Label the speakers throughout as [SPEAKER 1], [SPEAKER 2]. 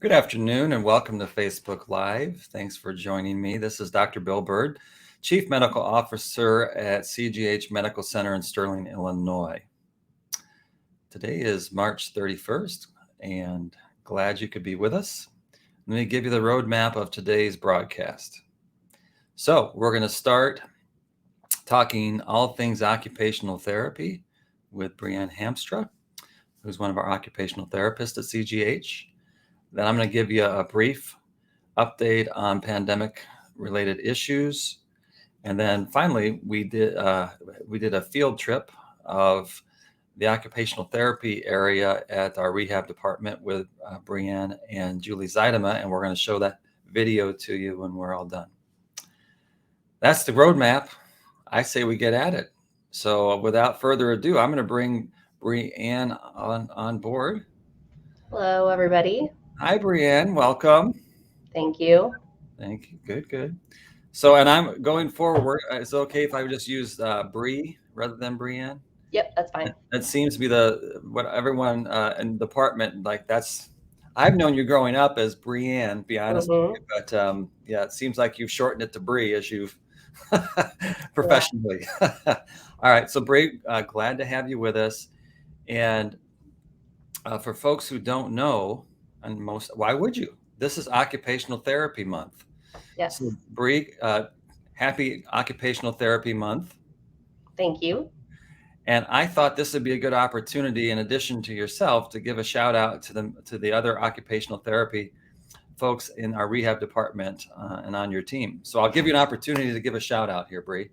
[SPEAKER 1] Good afternoon and welcome to Facebook Live. Thanks for joining me. This is Dr. Bill Bird, Chief Medical Officer at CGH Medical Center in Sterling, Illinois. Today is March 31st and glad you could be with us. Let me give you the roadmap of today's broadcast. So we're going to start talking all things occupational therapy with Brianne Hamstra, who's one of our occupational therapists at CGH. Then I'm going to give you a brief update on pandemic-related issues. And then finally, we did a field trip of the occupational therapy area at our rehab department with Brianne and Julie Zuidema, and we're going to show that video to you when we're all done. That's the roadmap. I say we get at it. So without further ado, I'm going to bring Brianne on board.
[SPEAKER 2] Hello, everybody.
[SPEAKER 1] Hi, Brianne. Welcome.
[SPEAKER 2] Thank you.
[SPEAKER 1] Thank you. Good. So, and I'm going forward. It's okay if I would just use Bree rather than Brianne?
[SPEAKER 2] Yep, that's fine.
[SPEAKER 1] That seems to be what everyone in the department, I've known you growing up as Brianne, be honest with you, but yeah, it seems like you've shortened it to Bree as you've professionally. All right. So Bree, glad to have you with us. And for folks who don't know, why would you? This is Occupational Therapy Month.
[SPEAKER 2] Yes.
[SPEAKER 1] So Bree, happy Occupational Therapy Month.
[SPEAKER 2] Thank you.
[SPEAKER 1] And I thought this would be a good opportunity, in addition to yourself, to give a shout out to the other occupational therapy folks in our rehab department and on your team. So I'll give you an opportunity to give a shout out here, Bree.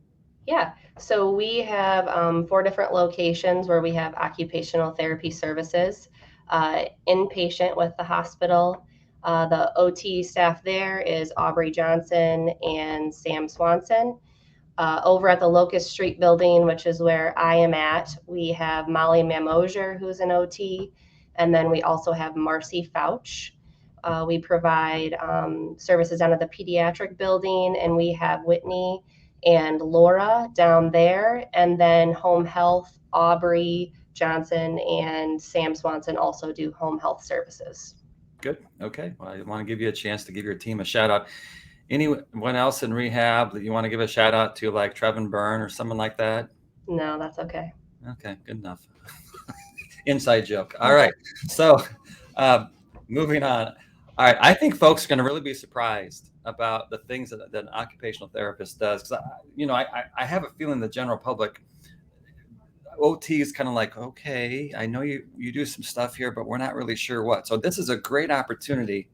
[SPEAKER 2] Yeah. So we have 4 different locations where we have occupational therapy services. Inpatient with the hospital. The OT staff there is Aubrey Johnson and Sam Swanson. Over at the Locust Street building, which is where I am at, we have Molly Mamosier, who's an OT, and then we also have Marcy Fouch. We provide services down at the pediatric building, and we have Whitney and Laura down there, and then home health, Aubrey Johnson and Sam Swanson also do home health services.
[SPEAKER 1] Good. Okay. Well, I want to give you a chance to give your team a shout out. Anyone else in rehab that you want to give a shout out to, like Trevin Byrne or someone like that?
[SPEAKER 2] No, that's okay.
[SPEAKER 1] Okay, good enough. Inside joke. All right. So moving on. All right. I think folks are going to really be surprised about the things that an occupational therapist does. Because, I have a feeling the general public, OT is kind of like, okay, I know you do some stuff here, but we're not really sure what. So this is a great opportunity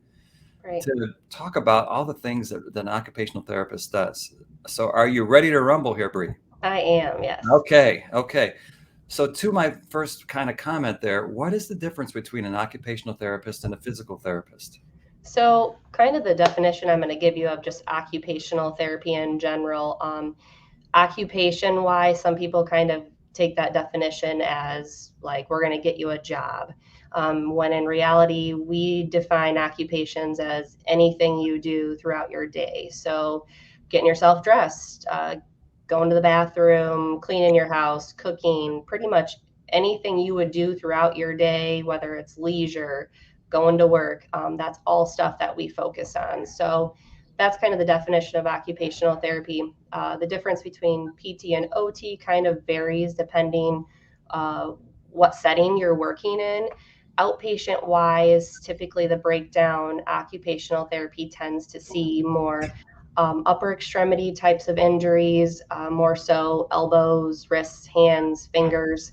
[SPEAKER 1] to talk about all the things that an occupational therapist does. So are you ready to rumble here, Bree?
[SPEAKER 2] I am, yes.
[SPEAKER 1] Okay. So to my first kind of comment there, what is the difference between an occupational therapist and a physical therapist?
[SPEAKER 2] So kind of the definition I'm going to give you of just occupational therapy in general. Occupation-wise, some people kind of take that definition as like, we're going to get you a job. When in reality, we define occupations as anything you do throughout your day. So getting yourself dressed, going to the bathroom, cleaning your house, cooking, pretty much anything you would do throughout your day, whether it's leisure, going to work, that's all stuff that we focus on. So that's kind of the definition of occupational therapy. The difference between PT and OT kind of varies depending what setting you're working in. Outpatient wise, typically the breakdown, occupational therapy tends to see more upper extremity types of injuries, more so elbows, wrists, hands, fingers.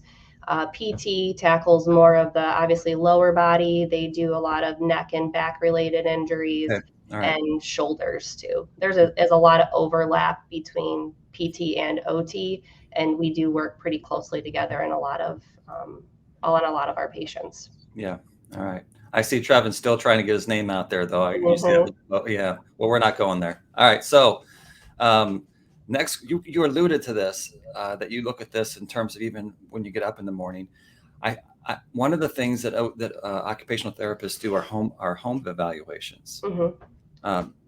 [SPEAKER 2] PT tackles more of the obviously lower body. They do a lot of neck and back related injuries.
[SPEAKER 1] Okay. All right.
[SPEAKER 2] And shoulders too. There's a lot of overlap between PT and OT, and we do work pretty closely together in a lot of our patients.
[SPEAKER 1] Yeah. All right. I see Trevin still trying to get his name out there, though. Yeah. Well, we're not going there. All right. So next, you alluded to this, that you look at this in terms of even when you get up in the morning. One of the things that occupational therapists do are home evaluations.
[SPEAKER 2] Mm-hmm.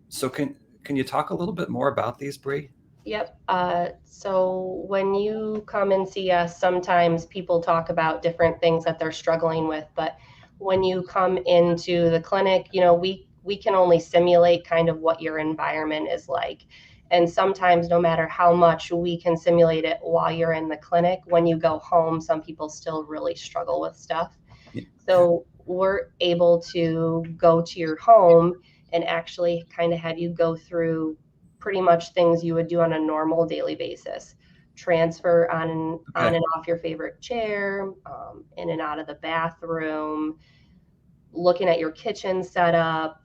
[SPEAKER 1] So can you talk a little bit more about these, Bree?
[SPEAKER 2] Yep. So when you come and see us, sometimes people talk about different things that they're struggling with, but when you come into the clinic, we can only simulate kind of what your environment is like. And sometimes, no matter how much we can simulate it while you're in the clinic, when you go home, some people still really struggle with stuff.
[SPEAKER 1] Yeah.
[SPEAKER 2] So we're able to go to your home and actually kind of have you go through pretty much things you would do on a normal daily basis. Transfer on
[SPEAKER 1] Okay.
[SPEAKER 2] and off your favorite chair, in and out of the bathroom, looking at your kitchen setup,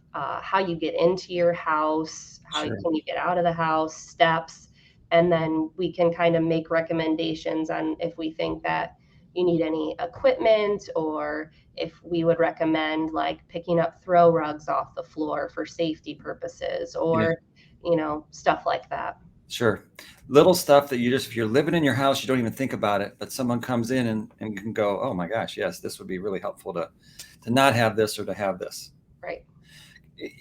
[SPEAKER 2] how you get into your house,
[SPEAKER 1] Sure.
[SPEAKER 2] can you get out of the house, steps, and then we can kind of make recommendations on if we think that you need any equipment, or if we would recommend like picking up throw rugs off the floor for safety purposes,
[SPEAKER 1] Yeah.
[SPEAKER 2] or stuff like that.
[SPEAKER 1] Sure. Little stuff that you just, if you're living in your house, you don't even think about it, but someone comes in and can go, oh my gosh, yes, this would be really helpful to not have this or to have this.
[SPEAKER 2] Right.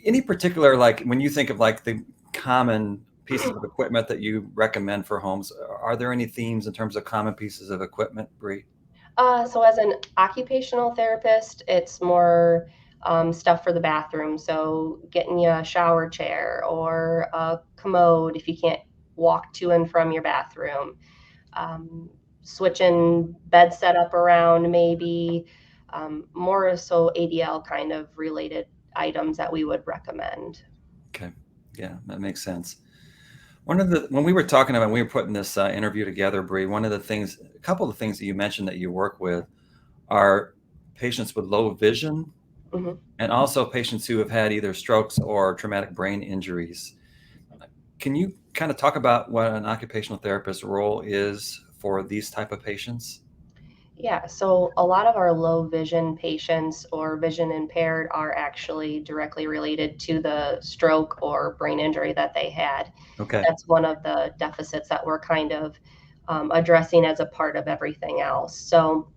[SPEAKER 1] Any particular, like when you think of like the common pieces of equipment that you recommend for homes, are there any themes in terms of common pieces of equipment, Bree?
[SPEAKER 2] So as an occupational therapist, it's more stuff for the bathroom. So getting you a shower chair or a commode if you can't walk to and from your bathroom. Switching bed setup around, maybe more so ADL kind of related items that we would recommend.
[SPEAKER 1] Okay. Yeah, that makes sense. When we were talking about, when we were putting this interview together, Bree, a couple of things that you mentioned that you work with are patients with low vision
[SPEAKER 2] Mhm.
[SPEAKER 1] and also patients who have had either strokes or traumatic brain injuries. Can you kind of talk about what an occupational therapist's role is for these type of patients?
[SPEAKER 2] Yeah, so a lot of our low vision patients or vision impaired are actually directly related to the stroke or brain injury that they had.
[SPEAKER 1] Okay.
[SPEAKER 2] That's one of the deficits that we're kind of addressing as a part of everything else. So,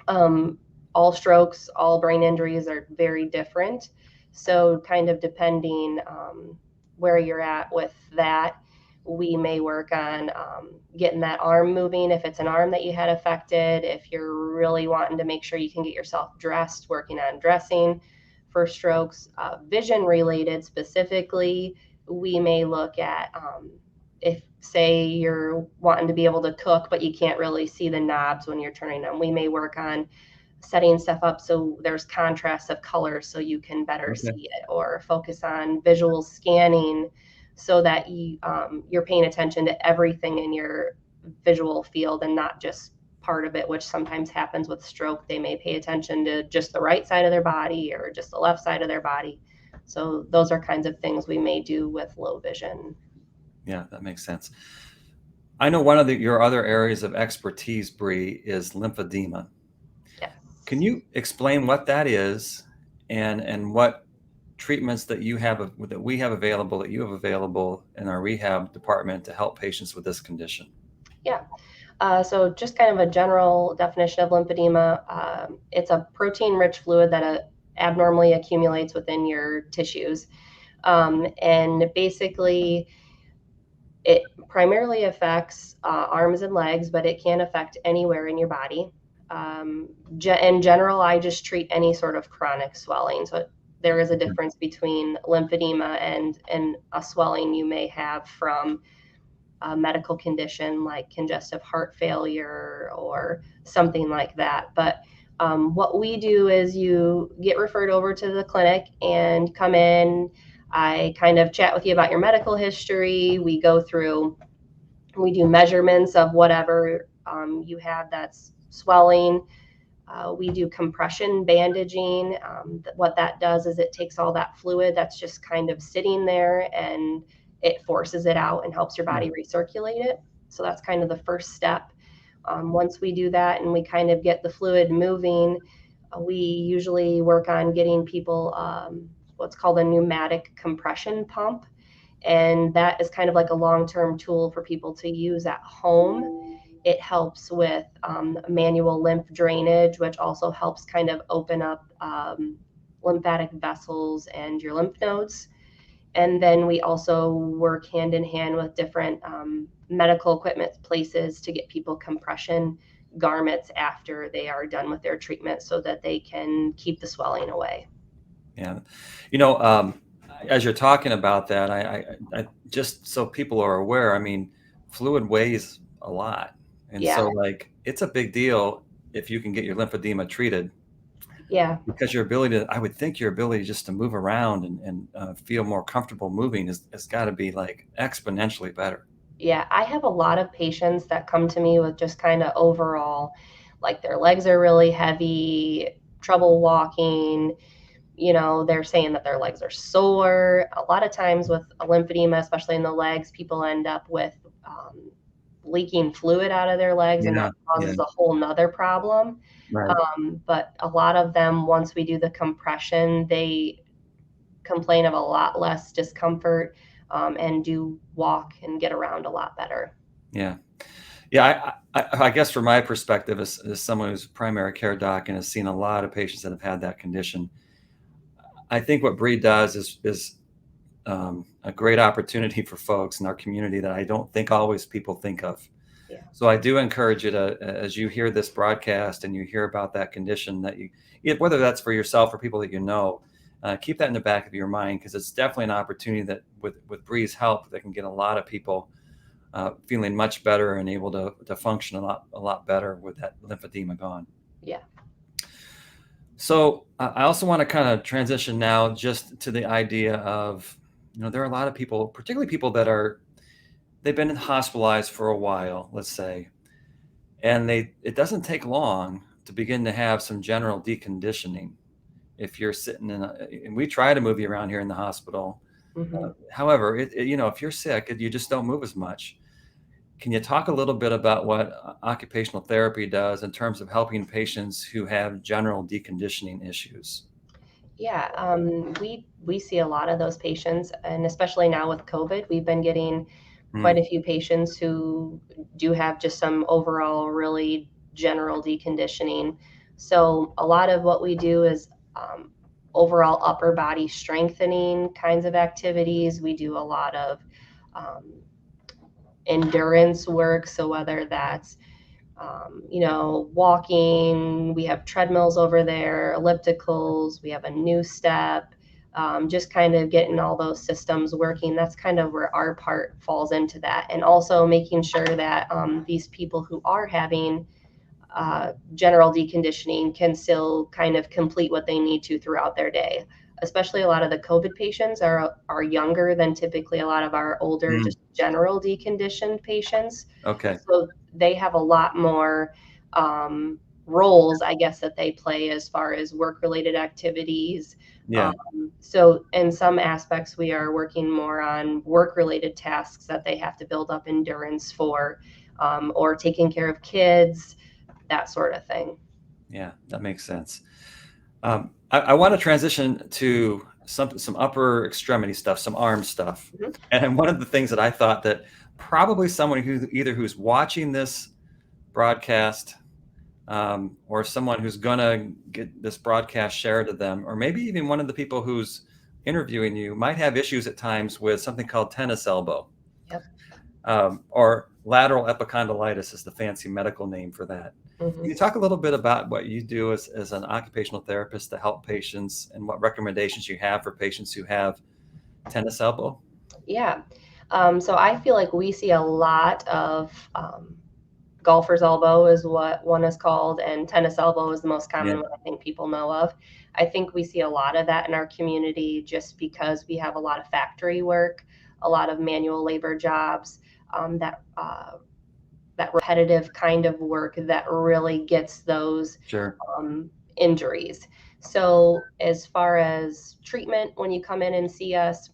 [SPEAKER 2] um, all strokes, all brain injuries are very different. So, kind of depending where you're at with that, we may work on getting that arm moving if it's an arm that you had affected. If you're really wanting to make sure you can get yourself dressed, working on dressing for strokes. Vision related specifically, we may look at if, say, you're wanting to be able to cook, but you can't really see the knobs when you're turning them. We may work on setting stuff up so there's contrast of colors so you can better
[SPEAKER 1] Okay.
[SPEAKER 2] see it, or focus on visual scanning so that you're paying attention to everything in your visual field and not just part of it, which sometimes happens with stroke. They may pay attention to just the right side of their body or just the left side of their body. So those are kinds of things we may do with low vision.
[SPEAKER 1] Yeah, that makes sense. I know one of your other areas of expertise, Bree, is lymphedema. Can
[SPEAKER 2] Yes.
[SPEAKER 1] you explain what that is and what treatments that you have that we have available, that you have available in our rehab department to help patients with this condition?
[SPEAKER 2] Yeah. So just kind of a general definition of lymphedema. It's a protein-rich fluid that abnormally accumulates within your tissues. And basically, it primarily affects arms and legs, but it can affect anywhere in your body. In general, I just treat any sort of chronic swelling. So there is a difference between lymphedema and a swelling you may have from a medical condition like congestive heart failure or something like that. But what we do is you get referred over to the clinic and come in. I kind of chat with you about your medical history. We do measurements of whatever you have that's swelling. We do compression bandaging. What that does is it takes all that fluid that's just kind of sitting there and it forces it out and helps your body recirculate it. So that's kind of the first step. Once we do that and we kind of get the fluid moving, we usually work on getting people what's called a pneumatic compression pump. And that is kind of like a long-term tool for people to use at home. It helps with manual lymph drainage, which also helps kind of open up lymphatic vessels and your lymph nodes. And then we also work hand in hand with different medical equipment places to get people compression garments after they are done with their treatment so that they can keep the swelling away.
[SPEAKER 1] Yeah. As you're talking about that, I just so people are aware, I mean, fluid weighs a lot. And
[SPEAKER 2] Yeah.
[SPEAKER 1] so like it's a big deal if you can get your lymphedema treated,
[SPEAKER 2] Yeah.
[SPEAKER 1] because I would think your ability just to move around and feel more comfortable moving has got to be like exponentially better.
[SPEAKER 2] Yeah. I have a lot of patients that come to me with just kind of overall, like their legs are really heavy, trouble walking. They're saying that their legs are sore. A lot of times with a lymphedema, especially in the legs, people end up with leaking fluid out of their legs, and
[SPEAKER 1] Yeah.
[SPEAKER 2] that causes a whole nother problem.
[SPEAKER 1] Right.
[SPEAKER 2] But a lot of them, once we do the compression, they complain of a lot less discomfort, and do walk and get around a lot better.
[SPEAKER 1] Yeah. Yeah. I guess from my perspective as someone who's a primary care doc and has seen a lot of patients that have had that condition, I think what Bree does is a great opportunity for folks in our community that I don't think always people think of.
[SPEAKER 2] Yeah.
[SPEAKER 1] So I do encourage you to, as you hear this broadcast and you hear about that condition, that whether that's for yourself or people that keep that in the back of your mind, because it's definitely an opportunity that with Bree's help, that can get a lot of people feeling much better and able to function a lot better with that lymphedema gone.
[SPEAKER 2] Yeah.
[SPEAKER 1] So I also want to kind of transition now just to the idea of, there are a lot of people, particularly people they've been hospitalized for a while, let's say, and it doesn't take long to begin to have some general deconditioning. If you're sitting and we try to move you around here in the hospital.
[SPEAKER 2] Mm-hmm.
[SPEAKER 1] However, if you're sick, you just don't move as much. Can you talk a little bit about what occupational therapy does in terms of helping patients who have general deconditioning issues?
[SPEAKER 2] Yeah, we see a lot of those patients, and especially now with COVID, we've been getting quite a few patients who do have just some overall really general deconditioning. So a lot of what we do is overall upper body strengthening kinds of activities. We do a lot of endurance work. So whether that's walking, we have treadmills over there, ellipticals, we have a new step, just kind of getting all those systems working. That's kind of where our part falls into that. And also making sure that these people who are having general deconditioning can still kind of complete what they need to throughout their day. Especially a lot of the COVID patients are younger than typically a lot of our older, just general deconditioned patients.
[SPEAKER 1] Okay.
[SPEAKER 2] So they have a lot more roles, I guess, that they play as far as work-related activities.
[SPEAKER 1] Yeah.
[SPEAKER 2] So in some aspects, we are working more on work-related tasks that they have to build up endurance for, or taking care of kids, that sort of thing.
[SPEAKER 1] Yeah, that makes sense. I want to transition to some upper extremity stuff, some arm stuff.
[SPEAKER 2] Mhm.
[SPEAKER 1] And one of the things that I thought that probably someone who's watching this broadcast, or someone who's gonna get this broadcast shared to them, or maybe even one of the people who's interviewing you might have issues at times with something called tennis elbow.
[SPEAKER 2] Yep.
[SPEAKER 1] Or lateral epicondylitis is the fancy medical name for that.
[SPEAKER 2] Mhm.
[SPEAKER 1] Can you talk a little bit about what you do as an occupational therapist to help patients, and what recommendations you have for patients who have tennis elbow?
[SPEAKER 2] Yeah. So I feel like we see a lot of golfer's elbow is what one is called, and tennis elbow is the most common
[SPEAKER 1] Yeah.
[SPEAKER 2] one I think people know of. I think we see a lot of that in our community just because we have a lot of factory work, a lot of manual labor jobs, that repetitive kind of work that really gets those
[SPEAKER 1] Sure.
[SPEAKER 2] injuries. So as far as treatment, when you come in and see us,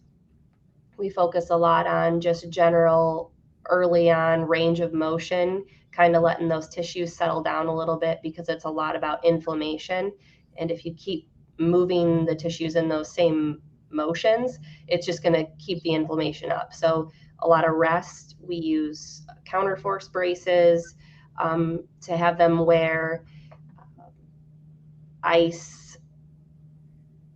[SPEAKER 2] we focus a lot on just general early on range of motion, kind of letting those tissues settle down a little bit because it's a lot about inflammation. And if you keep moving the tissues in those same motions, it's just going to keep the inflammation up. So a lot of rest. We use counterforce braces to have them wear, ice,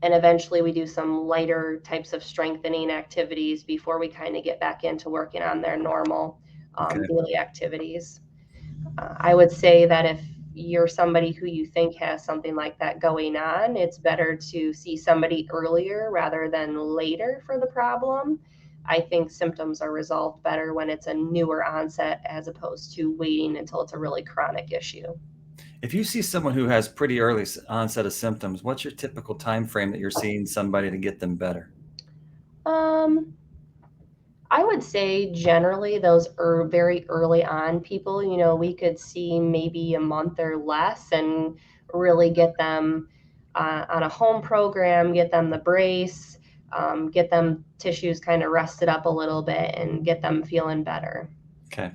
[SPEAKER 2] and eventually we do some lighter types of strengthening activities before we kind of get back into working on their normal
[SPEAKER 1] Okay.
[SPEAKER 2] daily activities. I would say that if you're somebody who you think has something like that going on, it's better to see somebody earlier rather than later for the problem. I think symptoms are resolved better when it's a newer onset as opposed to waiting until it's a really chronic issue.
[SPEAKER 1] If you see someone who has pretty early onset of symptoms, what's your typical time frame that you're seeing somebody to get them better?
[SPEAKER 2] Um, I would say generally those are very early on people, we could see maybe a month or less and really get them on a home program, get them the brace, get them tissues kind of rested up a little bit and get them feeling better.
[SPEAKER 1] Okay.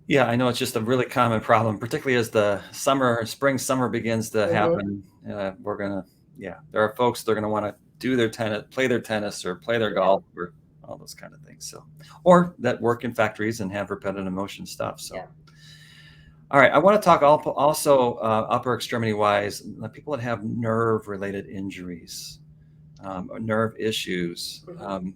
[SPEAKER 1] Yeah, I know it's just a really common problem, particularly as the summer begins to
[SPEAKER 2] Hmm.
[SPEAKER 1] happen. There are folks that are going to want to do their tennis, play their tennis, or play their
[SPEAKER 2] Yeah,
[SPEAKER 1] golf, or all those kind of things. So, or that work in factories and have repetitive motion stuff. So,
[SPEAKER 2] yeah,
[SPEAKER 1] all right, I want to talk also upper extremity wise, people that have nerve related injuries, or nerve issues.
[SPEAKER 2] hmm,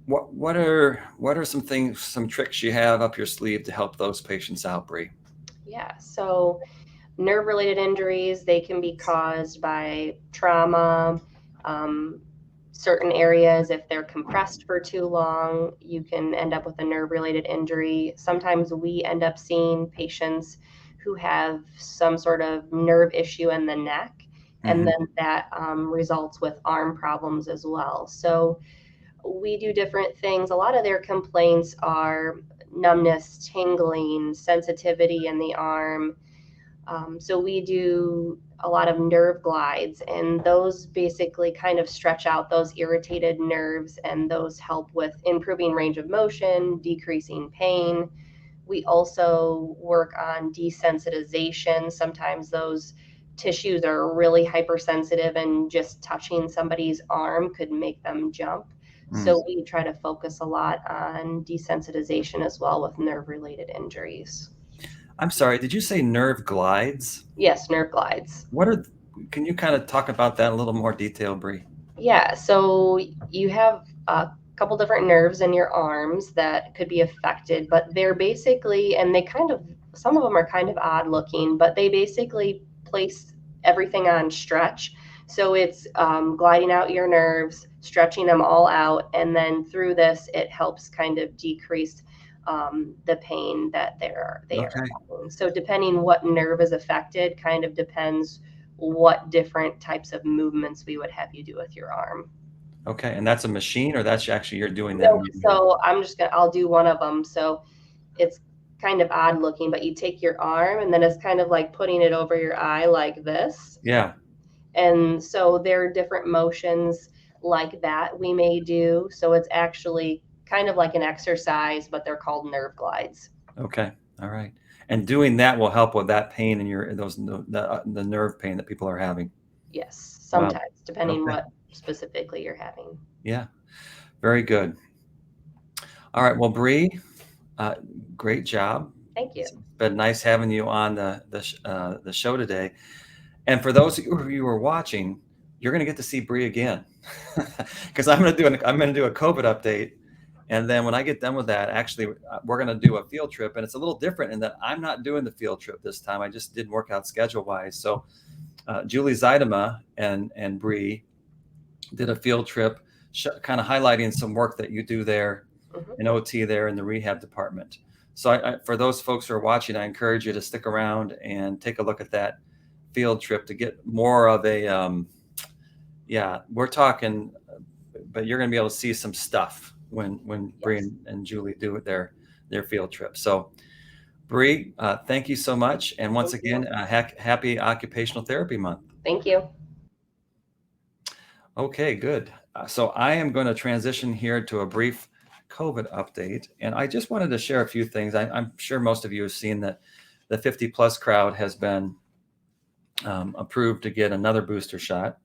[SPEAKER 1] What are some tricks you have up your sleeve to help those patients out, Bree?
[SPEAKER 2] yeah. So nerve-related injuries, they can be caused by trauma. Um, Certain areas, if they're compressed for too long, you can end up with a nerve-related injury. Sometimes we end up seeing patients who have some sort of nerve issue in the neck, and
[SPEAKER 1] Hmm.
[SPEAKER 2] then that results with arm problems as well. So we do different things. A lot of their complaints are numbness, tingling, sensitivity in the arm, so we do a lot of nerve glides, and those basically kind of stretch out those irritated nerves, and those help with improving range of motion, decreasing pain. We also work on desensitization. Sometimes those tissues are really hypersensitive, and just touching somebody's arm could make them jump. So we try to focus a lot on desensitization as well with nerve related injuries.
[SPEAKER 1] I'm sorry, did you say nerve glides?
[SPEAKER 2] Yes, nerve glides.
[SPEAKER 1] What are, can you kind of talk about that in a little more detail, Bree?
[SPEAKER 2] Yeah, so you have a couple different nerves in your arms that could be affected, but they're basically, and they kind of, some of them are kind of odd looking, but they basically place everything on stretch. So it's gliding out your nerves, stretching them all out, and then through this, it helps kind of decrease the pain that they are
[SPEAKER 1] Okay.
[SPEAKER 2] having. So depending what nerve is affected, kind of depends what different types of movements we would have you do with your arm.
[SPEAKER 1] Okay. And that's a machine, or that's actually you're doing that
[SPEAKER 2] No,
[SPEAKER 1] manually?
[SPEAKER 2] so I'll do one of them. So it's kind of odd looking, but you take your arm and then it's kind of like putting it over your eye like this.
[SPEAKER 1] Yeah.
[SPEAKER 2] And so there are different motions like that we may do. So it's actually kind of like an exercise, but they're called nerve glides.
[SPEAKER 1] Okay. All right. And doing that will help with that pain in your the nerve pain that people are having.
[SPEAKER 2] Yes,
[SPEAKER 1] Wow.
[SPEAKER 2] sometimes, depending
[SPEAKER 1] Okay.
[SPEAKER 2] what specifically you're having.
[SPEAKER 1] Yeah. Very good. All right. Well, Bree, uh, great job.
[SPEAKER 2] Thank you.
[SPEAKER 1] It's been nice having you on the show today. And for those of you who are watching, you're going to get to see Bree again, because I'm going to do a COVID update, and then when I get done with that, actually, we're going to do a field trip, and it's a little different in that I'm not doing the field trip this time. I just didn't work out schedule wise. So Julie Zuidema and Bree did a field trip, kind of highlighting some work that you do there
[SPEAKER 2] Mhm.
[SPEAKER 1] in OT there in the rehab department. So for those folks who are watching, I encourage you to stick around and take a look at that field trip to get more of a, we're talking, but you're going to be able to see some stuff when Bree
[SPEAKER 2] Yes.
[SPEAKER 1] and Julie do their field trip. So Bree, thank you so much. And once
[SPEAKER 2] Thank you.
[SPEAKER 1] again, happy Occupational Therapy Month.
[SPEAKER 2] Thank you.
[SPEAKER 1] Okay, good. So I am going to transition here to a brief COVID update. And I just wanted to share a few things. I'm sure most of you have seen that the 50 plus crowd has been approved to get another booster shot.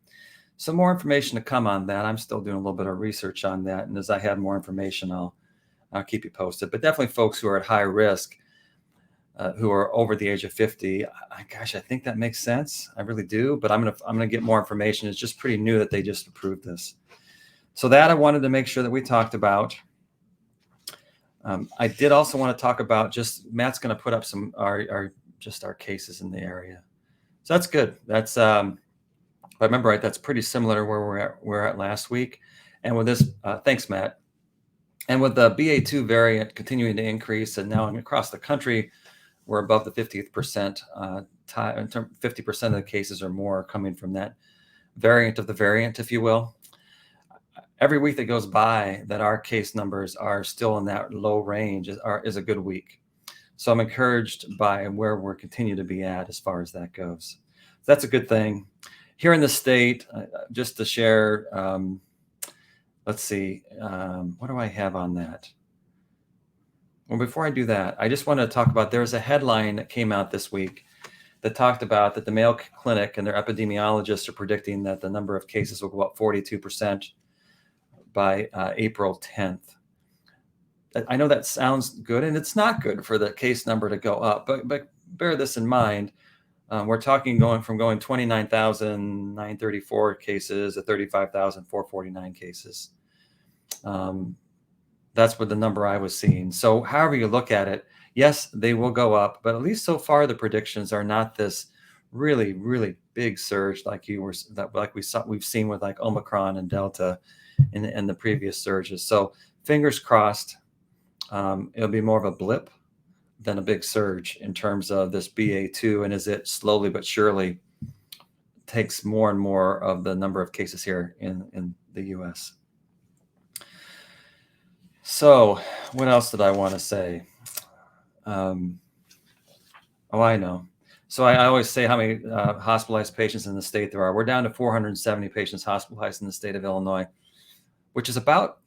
[SPEAKER 1] Some more information to come on that. I'm still doing a little bit of research on that. And as I have more information, I'll keep you posted. But definitely folks who are at high risk, who are over the age of 50. Gosh, I think that makes sense. I really do. But I'm gonna get more information. It's just pretty new that they just approved this. So that I wanted to make sure that we talked about. I did also want to talk about Matt's going to put up some our cases in the area. So that's good. That's, if I remember right, that's pretty similar to where we're at last week. And with this, thanks, Matt. And with the BA2 variant continuing to increase, and now across the country, we're above the 50th percent. 50% of the cases or more are coming from that variant of the variant, if you will. Every week that goes by that our case numbers are still in that low range is a good week. So I'm encouraged by where we're continuing to be at as far as that goes. So that's a good thing. Here in the state, just to share, let's see, what do I have on that? Well, before I do that, I just want to talk about, there's a headline that came out this week that talked about that the Mayo Clinic and their epidemiologists are predicting that the number of cases will go up 42% by April 10th. I know that sounds good, and it's not good for the case number to go up, but bear this in mind. We're talking going 29,934 cases to 35,449 cases. That's what the number I was seeing. So however you look at it, yes, they will go up, but at least so far the predictions are not this really, really big surge like we've seen with like Omicron and Delta in the previous surges. So fingers crossed, it'll be more of a blip than a big surge in terms of this BA2, and as it slowly but surely takes more and more of the number of cases here in the US. So what else did I want to say? I know. So I always say how many hospitalized patients in the state there are. We're down to 470 patients hospitalized in the state of Illinois, which is about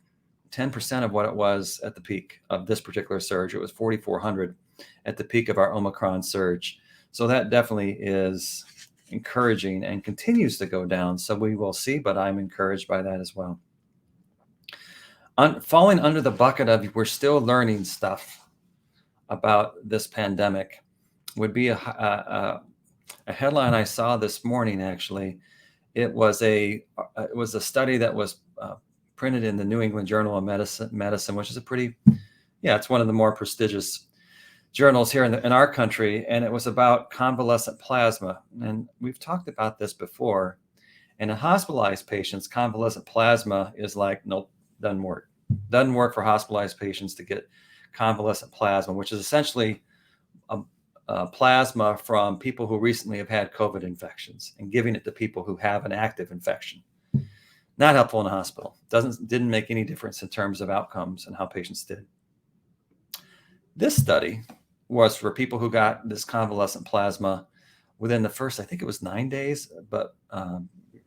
[SPEAKER 1] 10% of what it was at the peak of this particular surge. It was 4,400 at the peak of our Omicron surge. So that definitely is encouraging and continues to go down. So we will see, but I'm encouraged by that as well. Falling under the bucket of we're still learning stuff about this pandemic would be a headline I saw this morning. Actually, it was a study that was printed in the New England Journal of Medicine, which is it's one of the more prestigious journals here in our country, and it was about convalescent plasma. And we've talked about this before. And in hospitalized patients, convalescent plasma is like, nope, doesn't work. Doesn't work for hospitalized patients to get convalescent plasma, which is essentially a plasma from people who recently have had COVID infections and giving it to people who have an active infection. Not helpful in a hospital. Didn't make any difference in terms of outcomes and how patients did. This study was for people who got this convalescent plasma within the first, I think it was 9 days, but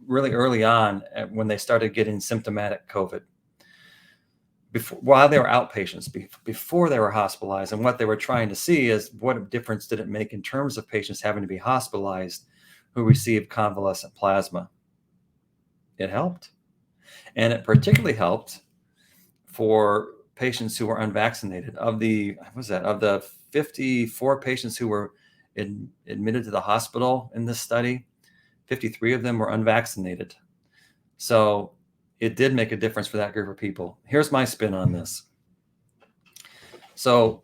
[SPEAKER 1] really early on when they started getting symptomatic COVID. While they were outpatients, before they were hospitalized. And what they were trying to see is what difference did it make in terms of patients having to be hospitalized who received convalescent plasma. It helped. And it particularly helped for patients who were unvaccinated. Of the 54 patients who were admitted to the hospital in this study, 53 of them were unvaccinated. So it did make a difference for that group of people. Here's my spin on this. So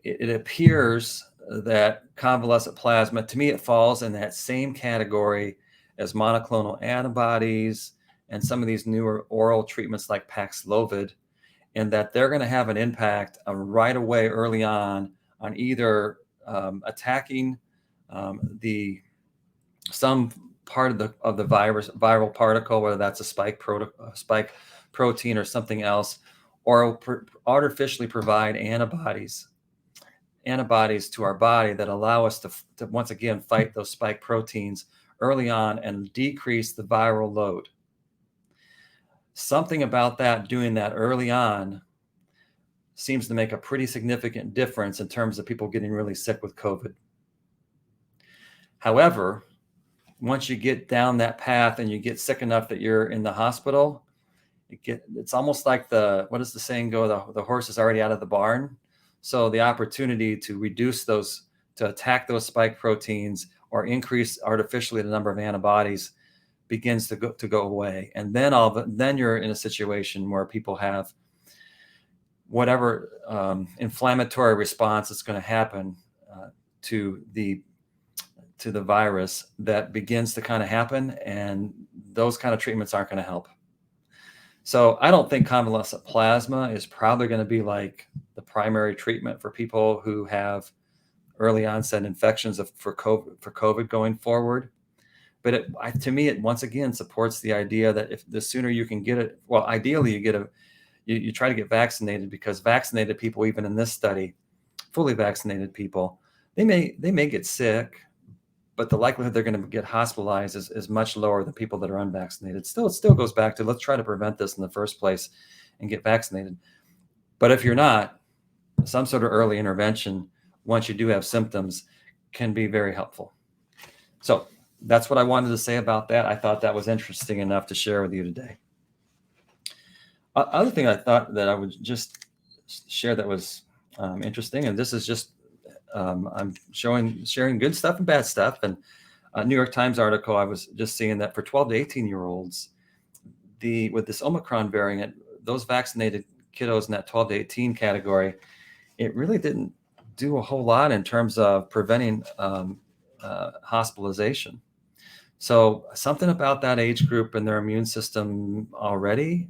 [SPEAKER 1] it appears that convalescent plasma, to me, it falls in that same category as monoclonal antibodies and some of these newer oral treatments like Paxlovid, and that they're going to have an impact right away early on either attacking some part of the viral particle, whether that's a spike protein or something else, or artificially provide antibodies to our body that allow us to once again fight those spike proteins early on and decrease the viral load. Something about that, doing that early on, seems to make a pretty significant difference in terms of people getting really sick with COVID. However, once you get down that path and you get sick enough that you're in the hospital, it's almost like what does the saying go? The horse is already out of the barn. So the opportunity to reduce to attack those spike proteins or increase artificially the number of antibodies begins to go away. And then you're in a situation where people have whatever inflammatory response that's going to happen to the virus that begins to kind of happen, and those kind of treatments aren't going to help. So I don't think convalescent plasma is probably going to be like the primary treatment for people who have early onset infections for COVID going forward. But to me, it once again supports the idea that if the sooner you can get it, well, ideally you try to get vaccinated, because vaccinated people, even in this study, fully vaccinated people, they may get sick, but the likelihood they're going to get hospitalized is much lower than people that are unvaccinated. It still goes back to, let's try to prevent this in the first place and get vaccinated. But if you're not, some sort of early intervention, once you do have symptoms, can be very helpful. So that's what I wanted to say about that. I thought that was interesting enough to share with you today. Other thing I thought that I would just share that was interesting, and this is just I'm sharing good stuff and bad stuff. And a New York Times article, I was just seeing that for 12 to 18-year-olds, with this Omicron variant, those vaccinated kiddos in that 12 to 18 category, it really didn't do a whole lot in terms of preventing hospitalization. So something about that age group and their immune system already,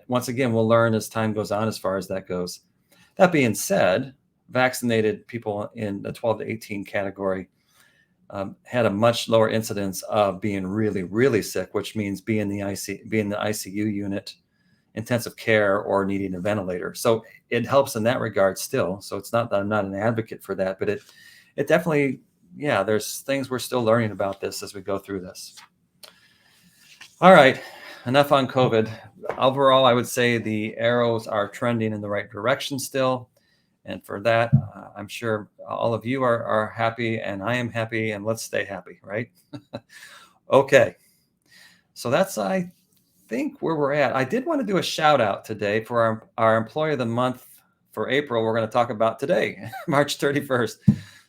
[SPEAKER 1] once again, we'll learn as time goes on as far as that goes. That being said, vaccinated people in the 12 to 18 category had a much lower incidence of being really, really sick, which means being the ICU unit, intensive care, or needing a ventilator. So it helps in that regard still. So it's not that I'm not an advocate for that, but it definitely, yeah, there's things we're still learning about this as we go through this. All right, enough on COVID. Overall, I would say the arrows are trending in the right direction still. And for that, I'm sure all of you are happy, and I am happy, and let's stay happy, right? Okay. So that's, I think, where we're at. I did want to do a shout out today for our Employee of the Month for April. We're going to talk about today, March 31st.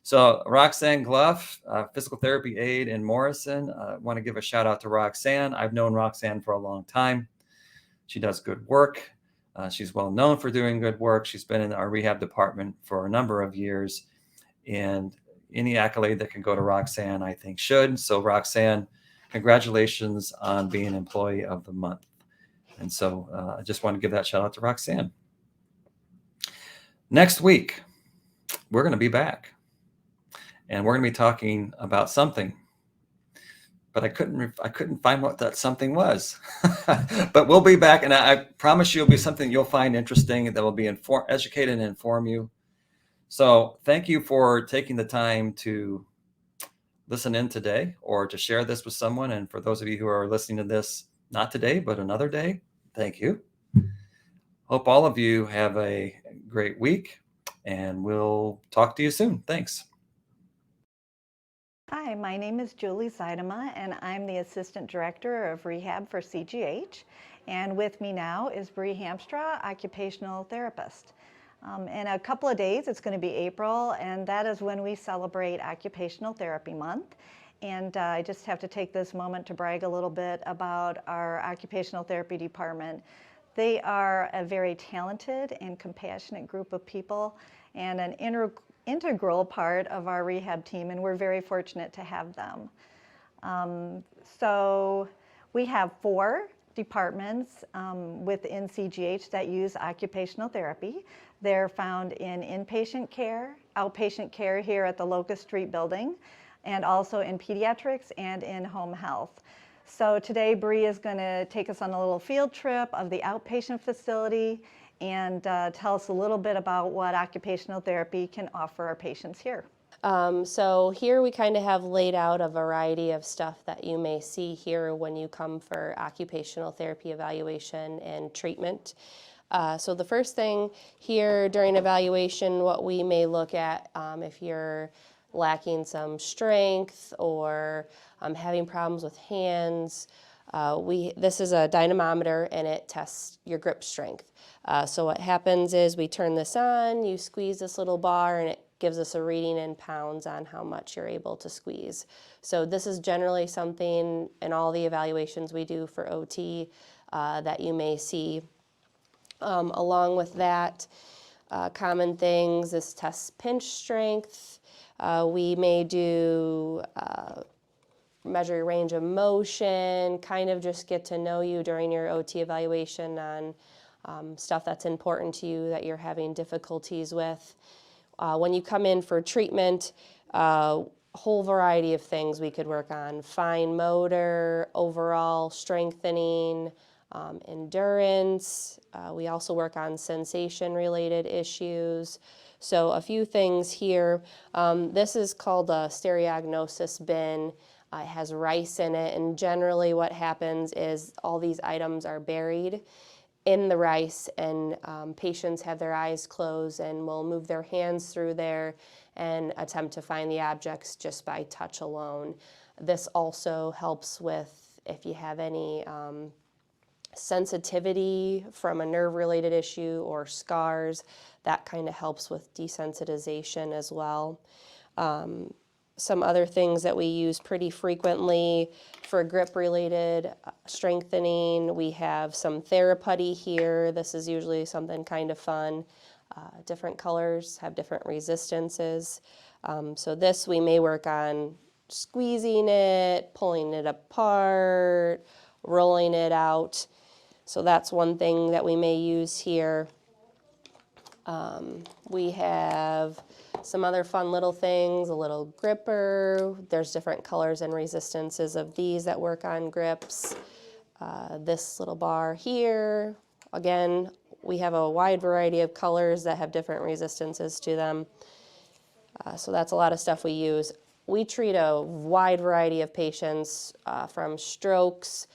[SPEAKER 1] So Roxanne Gluff, physical therapy aide in Morrison. I want to give a shout out to Roxanne. I've known Roxanne for a long time. She does good work. She's well known for doing good work. She's been in our rehab department for a number of years, and any accolade that can go to Roxanne, I think, should. So Roxanne, congratulations on being Employee of the Month. And so I just want to give that shout out to Roxanne. Next week, we're going to be back, and we're going to be talking about something, but I couldn't find what that something was. But we'll be back, and I promise you it'll be something you'll find interesting, that will be educate and inform you. So thank you for taking the time to listen in today, or to share this with someone. And for those of you who are listening to this, not today, but another day, thank you. Hope all of you have a great week, and we'll talk to you soon. Thanks.
[SPEAKER 3] Hi, my name is Julie Zuidema, and I'm the Assistant Director of Rehab for CGH. And with me now is Brianne Hamstra, Occupational Therapist. In a couple of days, it's going to be April, and that is when we celebrate Occupational Therapy Month. And I just have to take this moment to brag a little bit about our Occupational Therapy Department. They are a very talented and compassionate group of people, and an integral part of our rehab team, and we're very fortunate to have them. So we have 4 departments within CGH that use occupational therapy. They're found in inpatient care, outpatient care here at the Locust Street building, and also in pediatrics and in home health. So today Bree is going to take us on a little field trip of the outpatient facility and tell us a little bit about what occupational therapy can offer our patients here.
[SPEAKER 4] So here we kind of have laid out a variety of stuff that you may see here when you come for occupational therapy evaluation and treatment. So the first thing here during evaluation, what we may look at if you're lacking some strength or having problems with hands, this is a dynamometer, and it tests your grip strength. So what happens is we turn this on, you squeeze this little bar, and it gives us a reading in pounds on how much you're able to squeeze. So this is generally something in all the evaluations we do for OT that you may see. Along with that, common things is test pinch strength. We may do measure your range of motion, kind of just get to know you during your OT evaluation on stuff that's important to you that you're having difficulties with. When you come in for treatment, a whole variety of things we could work on: fine motor, overall strengthening, endurance. We also work on sensation-related issues. So a few things here. This is called a Stereognosis bin. It has rice in it, and generally what happens is all these items are buried in the rice, and patients have their eyes closed and will move their hands through there and attempt to find the objects just by touch alone. This also helps with if you have any sensitivity from a nerve-related issue or scars. That kind of helps with desensitization as well. Some other things that we use pretty frequently for grip-related strengthening, we have some Theraputty here. This is usually something kind of fun. Different colors have different resistances. So this we may work on squeezing it, pulling it apart, rolling it out. So that's one thing that we may use here. We have some other fun little things, a little gripper. There's different colors and resistances of these that work on grips. This little bar here, again, we have a wide variety of colors that have different resistances to them. So that's a lot of stuff we use. We treat a wide variety of patients from strokes,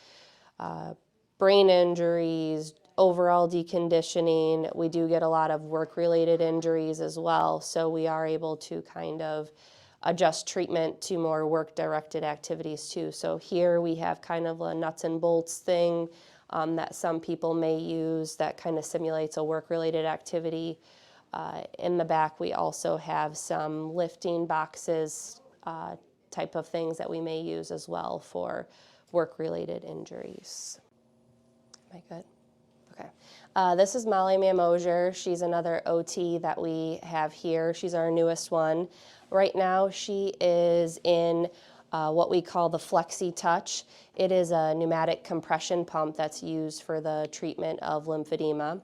[SPEAKER 4] brain injuries, overall deconditioning. We do get a lot of work-related injuries as well, so we are able to kind of adjust treatment to more work-directed activities too. So here we have kind of a nuts and bolts thing that some people may use that kind of simulates a work-related activity. In the back we also have some lifting boxes type of things that we may use as well for work-related injuries. Am I good? Okay. This is Molly Mamosier. She's another OT that we have here. She's our newest one. Right now she is in what we call the Flexi Touch. It is a pneumatic compression pump that's used for the treatment of lymphedema.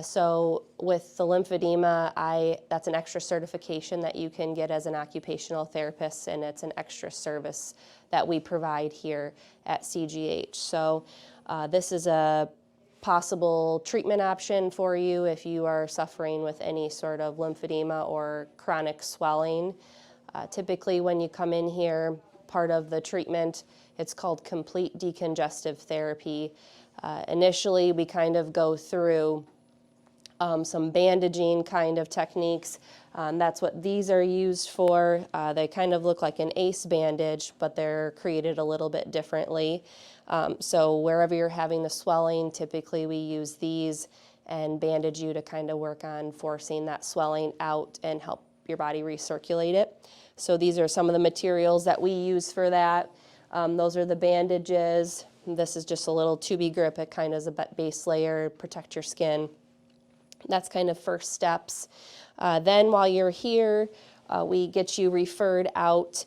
[SPEAKER 4] So with the lymphedema, that's an extra certification that you can get as an occupational therapist, and it's an extra service that we provide here at CGH. So this is a possible treatment option for you if you are suffering with any sort of lymphedema or chronic swelling. Typically when you come in here, part of the treatment, it's called complete decongestive therapy. Initially we kind of go through some bandaging kind of techniques. That's what these are used for. They kind of look like an ACE bandage, but they're created a little bit differently. So wherever you're having the swelling, typically we use these and bandage you to kind of work on forcing that swelling out and help your body recirculate it. So these are some of the materials that we use for that. Those are the bandages. This is just a little tubey grip. It kind of is a base layer, protect your skin. That's kind of first steps. Then while you're here, we get you referred out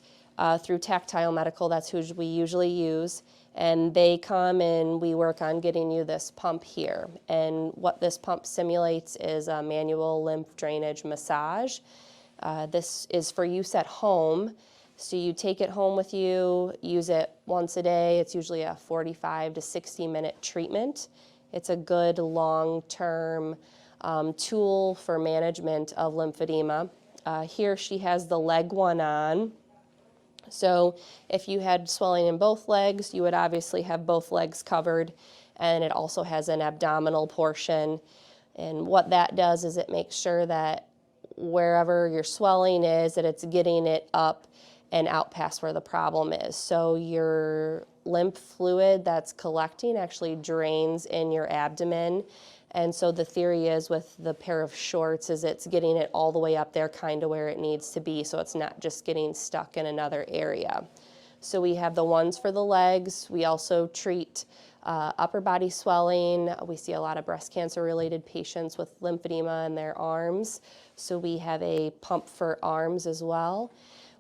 [SPEAKER 4] through Tactile Medical. That's who we usually use. And they come and we work on getting you this pump here. And what this pump simulates is a manual lymph drainage massage. This is for use at home. So you take it home with you, use it once a day. It's usually a 45 to 60-minute treatment. It's a good long-term tool for management of lymphedema. Here she has the leg one on. So if you had swelling in both legs, you would obviously have both legs covered, and it also has an abdominal portion. And what that does is it makes sure that wherever your swelling is, that it's getting it up and out past where the problem is. So your lymph fluid that's collecting actually drains in your abdomen. And so the theory is with the pair of shorts is it's getting it all the way up there kind of where it needs to be, so it's not just getting stuck in another area. So we have the ones for the legs. We also treat Upper body swelling, we see a lot of breast cancer related patients with lymphedema in their arms, so we have a pump for arms as well.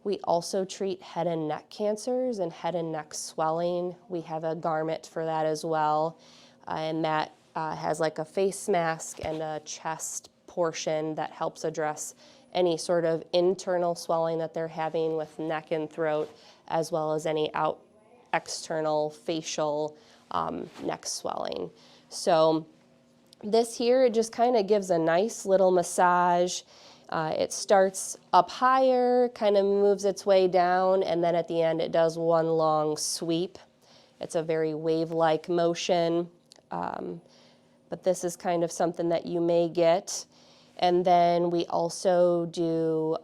[SPEAKER 4] We also treat head and neck cancers and head and neck swelling. We have a garment for that as well, and that has like a face mask and a chest portion that helps address any sort of internal swelling that they're having with neck and throat, as well as any external facial neck swelling. So this here, it just kind of gives a nice little massage. It starts up higher, kind of moves its way down, and then at the end it does one long sweep. It's a very wave-like motion, but this is kind of something that you may get. And then we also do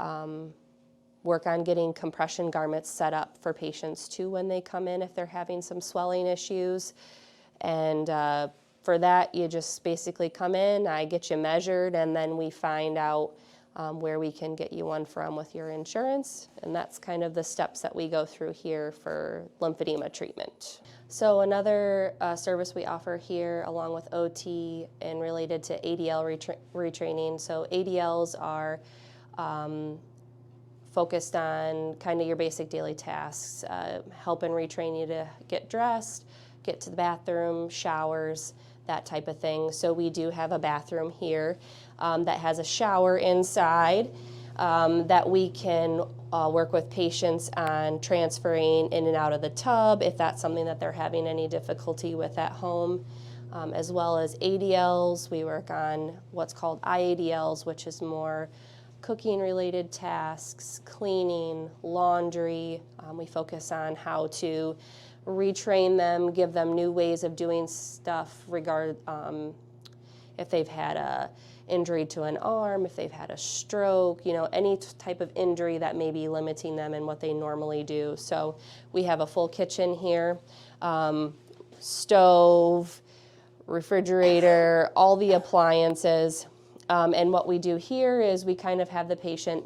[SPEAKER 4] work on getting compression garments set up for patients too when they come in if they're having some swelling issues. And for that, you just basically come in, I get you measured, and then we find out where we can get you one from with your insurance. And that's kind of the steps that we go through here for lymphedema treatment. So another service we offer here along with OT and related to ADL retraining. So ADLs are focused on kind of your basic daily tasks, helping retrain you to get dressed, get to the bathroom, showers, that type of thing. So we do have a bathroom here that has a shower inside that we can work with patients on transferring in and out of the tub if that's something that they're having any difficulty with at home, as well as ADLs. We work on what's called IADLs, which is more cooking related tasks, cleaning, laundry. We focus on how to retrain them, give them new ways of doing stuff if they've had a injury to an arm, if they've had a stroke, any type of injury that may be limiting them in what they normally do. So we have a full kitchen here, stove, refrigerator, all the appliances. And what we do here is we kind of have the patient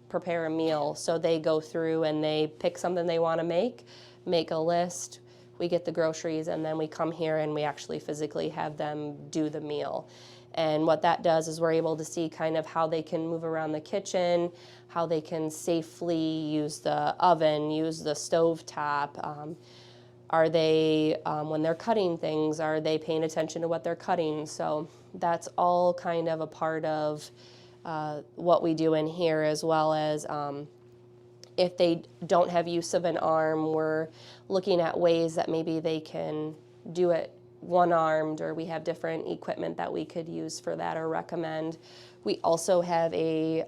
[SPEAKER 4] prepare a meal. So they go through and they pick something they want to make a list, we get the groceries, and then we come here and we actually physically have them do the meal. And what that does is we're able to see kind of how they can move around the kitchen, how they can safely use the oven, use the stovetop. Are they, when they're cutting things, are they paying attention to what they're cutting? So that's all kind of a part of what we do in here, as well as if they don't have use of an arm, we're looking at ways that maybe they can do it one-armed, or we have different equipment that we could use for that or recommend. We also have a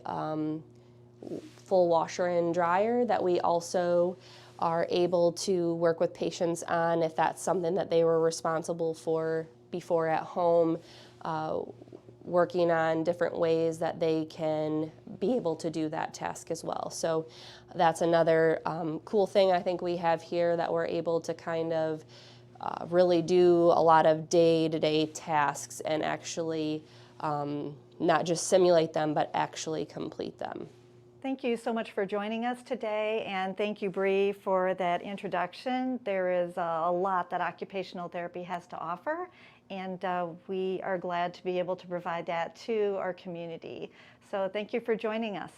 [SPEAKER 4] full washer and dryer that we also are able to work with patients on if that's something that they were responsible for before at home, working on different ways that they can be able to do that task as well. So that's another cool thing I think we have here, that we're able to kind of really do a lot of day-to-day tasks and actually not just simulate them, but actually complete them.
[SPEAKER 3] Thank you so much for joining us today, and thank you, Bree, for that introduction. There is a lot that occupational therapy has to offer, and we are glad to be able to provide that to our community. So thank you for joining us.